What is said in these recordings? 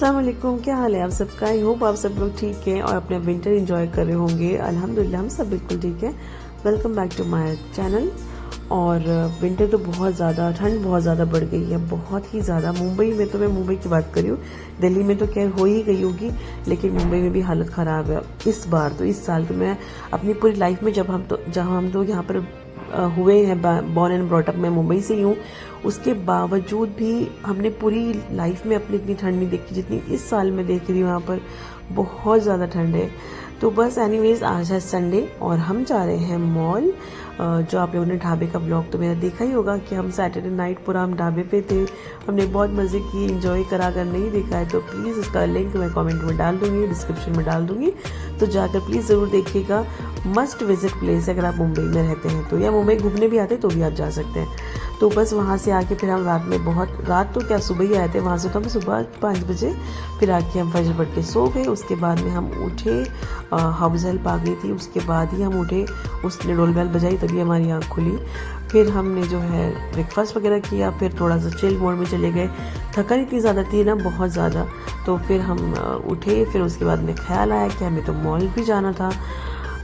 अस्सलाम वालेकुम, क्या हाल है आप सबका। आई होप आप सब लोग ठीक हैं और अपने विंटर एंजॉय कर रहे होंगे। अल्हम्दुलिल्लाह हम सब बिल्कुल ठीक है। Welcome back to my channel. और विंटर तो बहुत ज़्यादा, ठंड बहुत ज़्यादा बढ़ गई है, बहुत ही ज़्यादा। मुंबई में तो, मैं मुंबई की बात कर रही हूँ, दिल्ली में तो खैर हो ही गई होगी, लेकिन मुंबई में भी हालत ख़राब है इस बार। तो इस साल तो मैं अपनी पूरी लाइफ में जहाँ हम तो यहाँ पर हुए हैं, बॉर्न एंड ब्रॉट अप, मैं मुंबई से ही हूँ, उसके बावजूद भी हमने पूरी लाइफ में अपनी इतनी ठंड नहीं देखी जितनी इस साल में देख रही हूँ। यहाँ पर बहुत ज़्यादा ठंड है। तो बस एनीवेज, आज है संडे और हम जा रहे हैं मॉल। जो आप लोगों ने ढाबे का ब्लॉग तो मेरा देखा ही होगा कि हम सैटरडे नाइट पूरा हम ढाबे पे थे, हमने बहुत मज़े किए, एंजॉय करा। अगर नहीं देखा है तो प्लीज़ उसका लिंक मैं कमेंट में डाल दूँगी, डिस्क्रिप्शन में डाल दूँगी, तो जाकर प्लीज़ ज़रूर देखिएगा। मस्ट विजिट प्लेस है अगर आप मुंबई में रहते हैं तो, या मुंबई घूमने भी आते तो भी आप जा सकते हैं। तो बस वहाँ से आके फिर हम रात तो क्या सुबह ही आए थे वहाँ से, तो हम सुबह 5 बजे फिर आके हम फजर पढ़ के सो गए। उसके बाद में हम उठे, हाउस हेल्प आ गई थी, उसके बाद ही हम उठे, उसने डोल बेल बजाई तभी हमारी आँख खुली। फिर हमने जो है ब्रेकफास्ट वगैरह किया, फिर थोड़ा सा चिल मोड में चले गए। थकान इतनी ज़्यादा थी ना, बहुत ज़्यादा। तो फिर हम उठे, फिर उसके बाद में ख्याल आया कि हमें तो मॉल भी जाना था।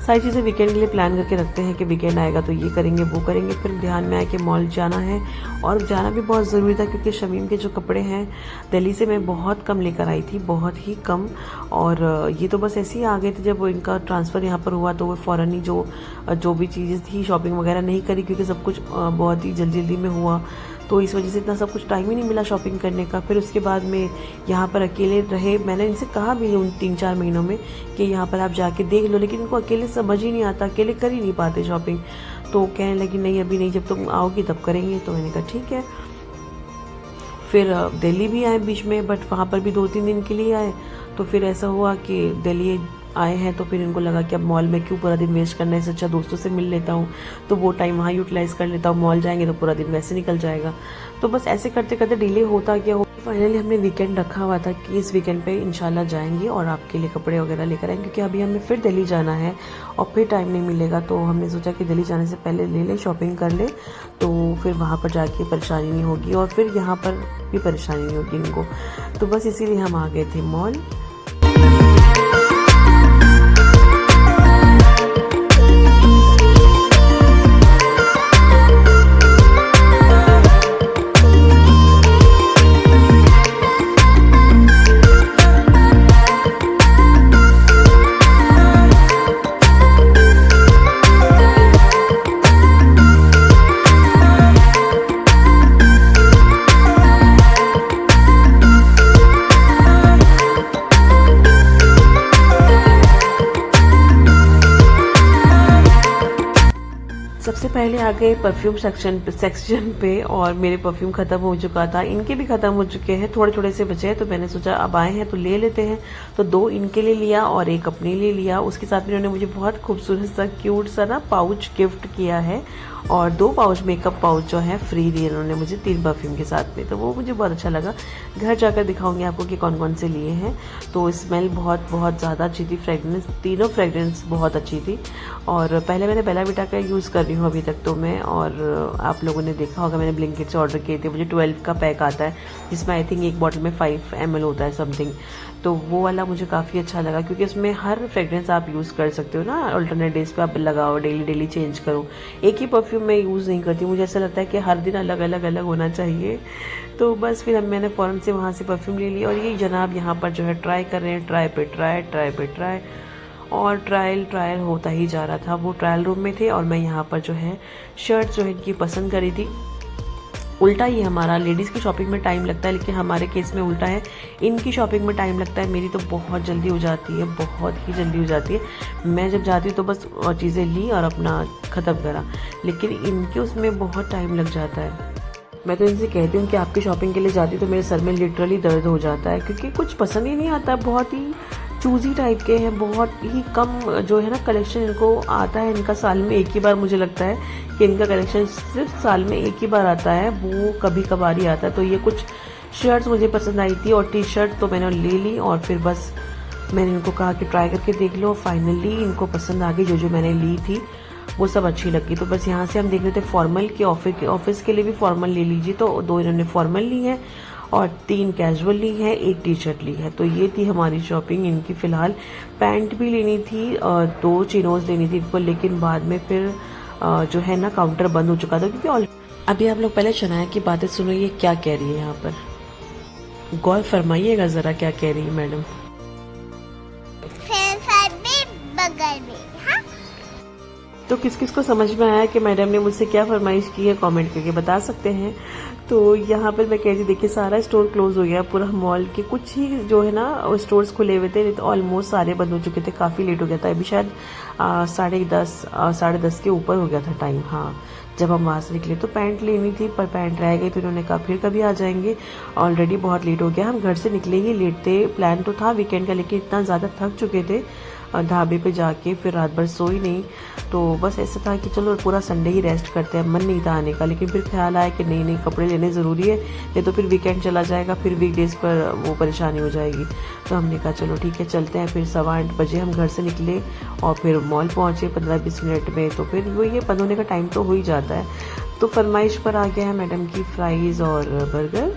सारी चीज़ें वीकेंड के लिए प्लान करके रखते हैं कि वीकेंड आएगा तो ये करेंगे वो करेंगे। फिर ध्यान में आया कि मॉल जाना है, और जाना भी बहुत ज़रूरी था क्योंकि शमीम के जो कपड़े हैं दिल्ली से मैं बहुत कम लेकर आई थी, बहुत ही कम। और ये तो बस ऐसे ही आ गए थे, जब इनका ट्रांसफ़र यहाँ पर हुआ तो वो फ़ौरन ही जो भी चीज़ें थी शॉपिंग वगैरह नहीं करी, क्योंकि सब कुछ बहुत ही जल्दी जल्दी में हुआ, तो इस वजह से इतना सब कुछ टाइम ही नहीं मिला शॉपिंग करने का। फिर उसके बाद में यहाँ पर अकेले रहे। मैंने इनसे कहा भी उन 3-4 महीनों में कि यहाँ पर आप जाके देख लो, लेकिन इनको अकेले समझ ही नहीं आता, अकेले कर ही नहीं पाते शॉपिंग। तो कहने लगी नहीं अभी नहीं, जब तुम आओगी तब करेंगे। तो मैंने कहा ठीक है। फिर दिल्ली भी आए बीच में, बट वहाँ पर भी 2-3 दिन के लिए आए। तो फिर ऐसा हुआ कि दिल्ली आए हैं तो फिर इनको लगा कि अब मॉल में क्यों पूरा दिन वेस्ट करना है, इससे अच्छा दोस्तों से मिल लेता हूँ, तो वो टाइम वहाँ यूटिलाइज़ कर लेता हूँ। मॉल जाएंगे तो पूरा दिन वैसे निकल जाएगा। तो बस ऐसे करते करते डिले होता गया। फाइनली हमने वीकेंड रखा हुआ था कि इस वीकेंड पे इंशाल्लाह जाएंगे और आपके लिए कपड़े वगैरह लेकर आएंगे, क्योंकि अभी हमें फिर दिल्ली जाना है और फिर टाइम नहीं मिलेगा। तो हमने सोचा कि दिल्ली जाने से पहले ले लें, शॉपिंग कर ले, तो फिर वहाँ पर जाके परेशानी नहीं होगी और फिर यहाँ पर भी परेशानी नहीं होगी इनको। तो बस इसीलिए हम आ गए थे मॉल। सबसे पहले आ गए परफ्यूम सेक्शन पे, और मेरे परफ्यूम खत्म हो चुका था, इनके भी खत्म हो चुके हैं, थोड़े थोड़े से बचे हैं। तो मैंने सोचा अब आए हैं तो ले लेते हैं, तो 2 इनके लिए लिया और 1 अपने लिए लिया। उसके साथ में इन्होंने मुझे बहुत खूबसूरत सा क्यूट सा ना पाउच गिफ्ट किया है, और 2 पाउच मेकअप पाउच जो है फ्री दिए इन्होंने मुझे 3 परफ्यूम के साथ में। तो वो मुझे बहुत अच्छा लगा। घर जाकर दिखाऊंगी आपको कि कौन कौन से लिए हैं। तो स्मेल बहुत बहुत ज़्यादा अच्छी थी, फ्रेगरेंस, तीनों फ्रेगरेंस बहुत अच्छी थी। और पहले मैंने बेला विटा का यूज़ कर रही हूँ अभी तक तो मैं, और आप लोगों ने देखा होगा मैंने ब्लिंकिट से ऑर्डर किए थे। मुझे 12 का पैक आता है, जिसमें आई थिंक एक बॉटल में 5 ml होता है समथिंग। तो वो वाला मुझे काफ़ी अच्छा लगा, क्योंकि उसमें हर फ्रेगरेंस आप यूज़ कर सकते हो ना, अल्टरनेट डेज पे आप लगाओ, डेली चेंज करो। एक ही परफ्यूम मैं यूज़ नहीं करती, मुझे ऐसा लगता है कि हर दिन अलग अलग होना चाहिए। तो बस फिर मैंने फ़ौरन से वहाँ से परफ्यूम ले लिया। और ये जनाब यहाँ पर जो है ट्राई कर रहे हैं, ट्राई पे ट्राई, और ट्रायल होता ही जा रहा था। वो ट्रायल रूम में थे और मैं यहाँ पर जो है शर्ट जो है इनकी पसंद करी थी। उल्टा ही हमारा लेडीज़ की शॉपिंग में टाइम लगता है, लेकिन हमारे केस में उल्टा है, इनकी शॉपिंग में टाइम लगता है। मेरी तो बहुत जल्दी हो जाती है, बहुत ही जल्दी हो जाती है। मैं जब जाती हूँ तो बस चीज़ें ली और अपना ख़त्म करा, लेकिन इनके उसमें बहुत टाइम लग जाता है। मैं तो इनसे कहती हूँ कि आपकी शॉपिंग के लिए जाती तो मेरे सर में लिटरली दर्द हो जाता है, क्योंकि कुछ पसंद ही नहीं आता। बहुत ही चूजी टाइप के हैं, बहुत ही कम जो है ना कलेक्शन इनको आता है। इनका साल में एक ही बार, मुझे लगता है कि इनका कलेक्शन सिर्फ साल में एक ही बार आता है, वो कभी कभार ही आता है। तो ये कुछ शर्ट्स मुझे पसंद आई थी और टी शर्ट तो मैंने ले ली, और फिर बस मैंने इनको कहा कि ट्राई करके देख लो। फाइनली इनको पसंद आ गई, जो मैंने ली थी वो सब अच्छी लगी। तो बस यहाँ से हम देख रहे थे फॉर्मल के, ऑफिस के लिए भी फॉर्मल ले लीजिए, तो 2 इन्होंने फॉर्मल ली है। और 3 कैजुअल ली है, 1 टी शर्ट ली है। तो ये थी हमारी शॉपिंग इनकी। फ़िलहाल पैंट भी लेनी थी और 2 चिनोज लेनी थी इनको, लेकिन बाद में फिर जो है ना काउंटर बंद हो चुका था क्योंकि अभी आप लोग पहले शनाया की बातें सुनो, ये क्या कह रही है यहाँ पर, गौर फरमाइएगा ज़रा क्या कह रही है मैडम। बगल में, हाँ? तो किस किस को समझ में आया कि मैडम ने मुझसे क्या फरमाइश की है, कमेंट करके बता सकते हैं। तो यहाँ पर मैं कह रही देखिए सारा स्टोर क्लोज हो गया, पूरा मॉल के कुछ ही जो है ना स्टोर्स खुले हुए थे, तो ऑलमोस्ट सारे बंद हो चुके थे, काफ़ी लेट हो गया था। अभी शायद 10:30 के ऊपर हो गया था टाइम, हाँ, जब हम वहाँ से निकले। तो पैंट लेनी थी पर पैंट रह गई, तो इन्होंने कहा फिर कभी आ जाएंगे, ऑलरेडी बहुत लेट हो गया। हम घर से निकले ही लेट थे, प्लान तो था वीकेंड का, लेकिन इतना ज़्यादा थक चुके थे ढाबे पे जाके, फिर रात भर सोई नहीं। तो बस ऐसा था कि चलो पूरा संडे ही रेस्ट करते हैं, मन नहीं था आने का, लेकिन फिर ख्याल आया कि नहीं नहीं कपड़े लेने ज़रूरी है, नहीं तो फिर वीकेंड चला जाएगा, फिर वीकडेज पर वो परेशानी हो जाएगी। तो हमने कहा चलो ठीक है चलते हैं। फिर 8:15 बजे हम घर से निकले और फिर मॉल पहुँचे 15-20 मिनट में। तो फिर वो ये बंद होने का टाइम तो हो ही जाता है। तो फरमाइश पर आ गया है मैडम की फ्राइज़ और बर्गर।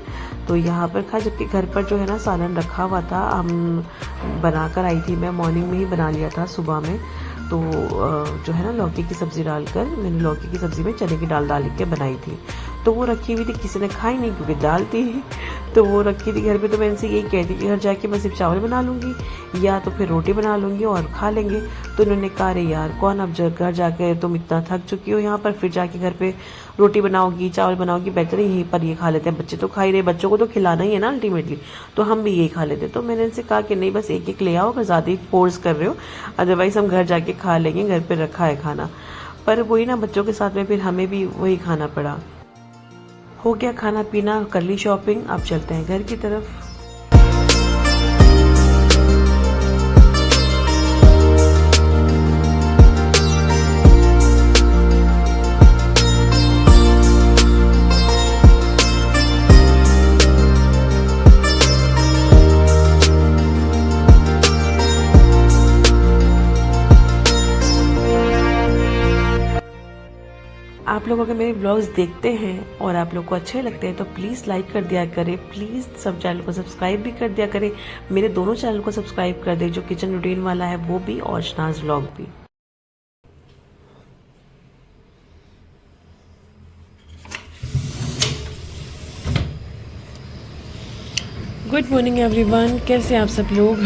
तो यहाँ पर खा, जबकि घर पर जो है ना सालन रखा हुआ था, हम बनाकर आई थी, मैं मॉर्निंग में ही बना लिया था सुबह में। तो जो है ना लौकी की सब्ज़ी डालकर, मैंने लौकी की सब्ज़ी में चने की दाल डाल के बनाई थी। तो वो रखी हुई थी, किसी ने खाई नहीं क्योंकि दाल थी, तो वो रखी थी घर पे। तो मैं इनसे यही कहती कि घर जाके मैं सिर्फ चावल बना लूँगी या तो फिर रोटी बना लूँगी और खा लेंगे। तो इन्होंने कहा अरे यार कौन, अब घर जाकर तुम इतना थक चुकी हो यहाँ पर, फिर जाके घर पे रोटी बनाओगी चावल बनाओगी, बेहतर है यहीं पर ये खा लेते हैं, बच्चे तो खा ही रहे, बच्चों को तो खिलाना ही है ना अल्टीमेटली, तो हम भी यही खा लेते। तो मैंने इनसे कहा कि नहीं बस एक एक ले आओ, अगर ज़्यादा ही फोर्स कर रहे हो, अदरवाइज़ हम घर जाके खा लेंगे, घर पर रखा है खाना। पर वही ना बच्चों के साथ में फिर हमें भी वही खाना पड़ा। हो गया खाना पीना, कर ली शॉपिंग, अब चलते हैं घर की तरफ। आप लोग अगर मेरे ब्लॉग्स देखते हैं और आप लोग को अच्छे लगते हैं तो प्लीज़ लाइक कर दिया करें, प्लीज़ सब चैनल को सब्सक्राइब भी कर दिया करें, मेरे दोनों चैनल को सब्सक्राइब कर दें, जो किचन रूटीन वाला है वो भी और शनाज व्लॉग भी। गुड मॉर्निंग एवरीवन, कैसे आप सब लोग।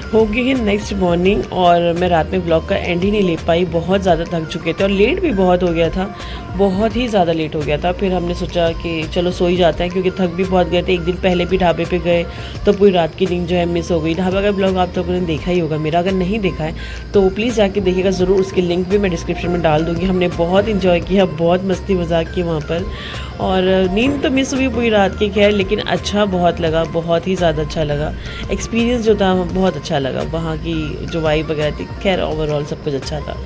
हो गई है नेक्स्ट मॉर्निंग और मैं रात में ब्लॉग का एंड ही नहीं ले पाई, बहुत ज़्यादा थक चुके थे और लेट भी बहुत हो गया था, बहुत ही ज़्यादा लेट हो गया था। फिर हमने सोचा कि चलो सो ही जाते हैं क्योंकि थक भी बहुत गए थे। एक दिन पहले भी ढाबे पे गए तो पूरी रात की नींद जो है मिस हो गई। ढाबा का ब्लॉग आप लोगों ने देखा ही होगा मेरा, अगर नहीं देखा है तो प्लीज़ जाके देखिएगा ज़रूर, उसकी लिंक भी मैं डिस्क्रिप्शन में डाल दूँगी। हमने बहुत इंजॉय किया, बहुत मस्ती मजाक की वहाँ पर, और नींद तो मिस हुई पूरी रात की, खैर लेकिन अच्छा बहुत लगा, बहुत ही ज़्यादा अच्छा लगा। एक्सपीरियंस जो था बहुत अच्छा लगा, वहाँ की जो वाइब वगैरह थी, खैर ओवरऑल सब कुछ अच्छा था।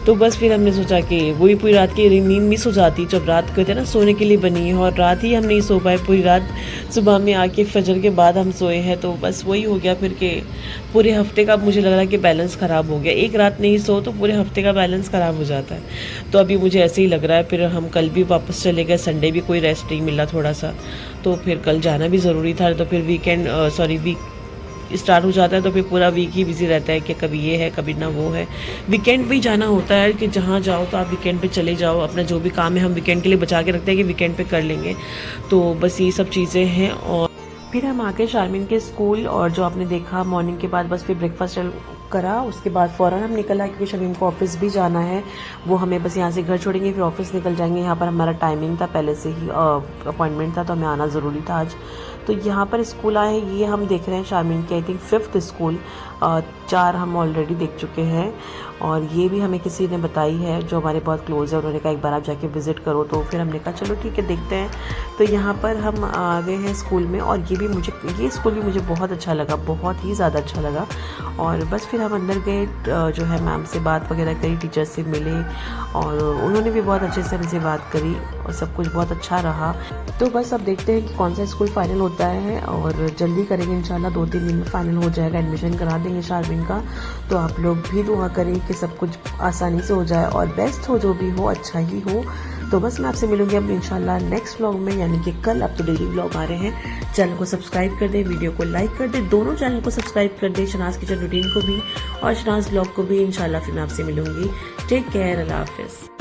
तो बस फिर हमने सोचा कि वही पूरी रात की नींद मिस हो जाती, जब रात को थे ना सोने के लिए बनी है, और रात ही हम नहीं सो पाए पूरी रात, सुबह में आके फजर के बाद हम सोए हैं। तो बस वही हो गया फिर के पूरे हफ्ते का मुझे लग रहा है कि बैलेंस ख़राब हो गया। एक रात नहीं सो तो पूरे हफ्ते का बैलेंस ख़राब हो जाता है। तो अभी मुझे ऐसे ही लग रहा है। फिर हम कल भी वापस चले गए, संडे भी कोई रेस्ट नहीं मिला थोड़ा सा, तो फिर कल जाना भी ज़रूरी था। तो फिर वीक स्टार्ट हो जाता है तो फिर पूरा वीक ही बिजी रहता है कि कभी ये है कभी ना वो है। वीकेंड पे ही जाना होता है कि जहाँ जाओ तो आप वीकेंड पे चले जाओ, अपना जो भी काम है हम वीकेंड के लिए बचा के रखते हैं कि वीकेंड पे कर लेंगे। तो बस ये सब चीज़ें हैं। और फिर हम आके शारमीन के स्कूल, और जो आपने देखा मॉर्निंग के बाद बस फिर ब्रेकफास्ट करा, उसके बाद फ़ौरन हम निकल आए क्योंकि शमीम को ऑफिस भी जाना है। वो हमें बस यहाँ से घर छोड़ेंगे फिर ऑफिस निकल जाएंगे। यहाँ पर हमारा टाइमिंग था, पहले से ही अपॉइंटमेंट था तो हमें आना ज़रूरी था आज। तो यहाँ पर स्कूल आए, ये हम देख रहे हैं शारमीन की आई थिंक 5th स्कूल, 4 हम ऑलरेडी देख चुके हैं, और ये भी हमें किसी ने बताई है जो हमारे बहुत क्लोज है, उन्होंने कहा एक बार आप जाके विज़िट करो। तो फिर हमने कहा चलो ठीक है देखते हैं। तो यहाँ पर हम आ गए हैं स्कूल में, और ये स्कूल भी मुझे बहुत अच्छा लगा, बहुत ही ज़्यादा अच्छा लगा। और बस फिर हम अंदर गए, जो है मैम से बात वगैरह करी, टीचर से मिले, और उन्होंने भी बहुत अच्छे से हमसे बात करी और सब कुछ बहुत अच्छा रहा। तो बस अब देखते हैं कि कौन सा स्कूल फाइनल होता है, और जल्दी करेंगे इंशाल्लाह, 2-3 दिन में फाइनल हो जाएगा, एडमिशन करा देंगे शारमीन का। तो आप लोग भी दुआ करें कि सब कुछ आसानी से हो जाए और बेस्ट हो, जो भी हो अच्छा ही हो। तो बस मैं आपसे मिलूंगी अब इंशाल्लाह नेक्स्ट व्लॉग में, यानी कि कल। अब तो डेली व्लॉग आ रहे हैं। चैनल को सब्सक्राइब कर दे, वीडियो को लाइक कर दे, दोनों चैनल को सब्सक्राइब कर दे, शनाज किचन रूटीन को भी और शनाज व्लॉग को भी। इंशाल्लाह फिर मैं आपसे मिलूंगी। टेक केयर, अल्लाह हाफिज़।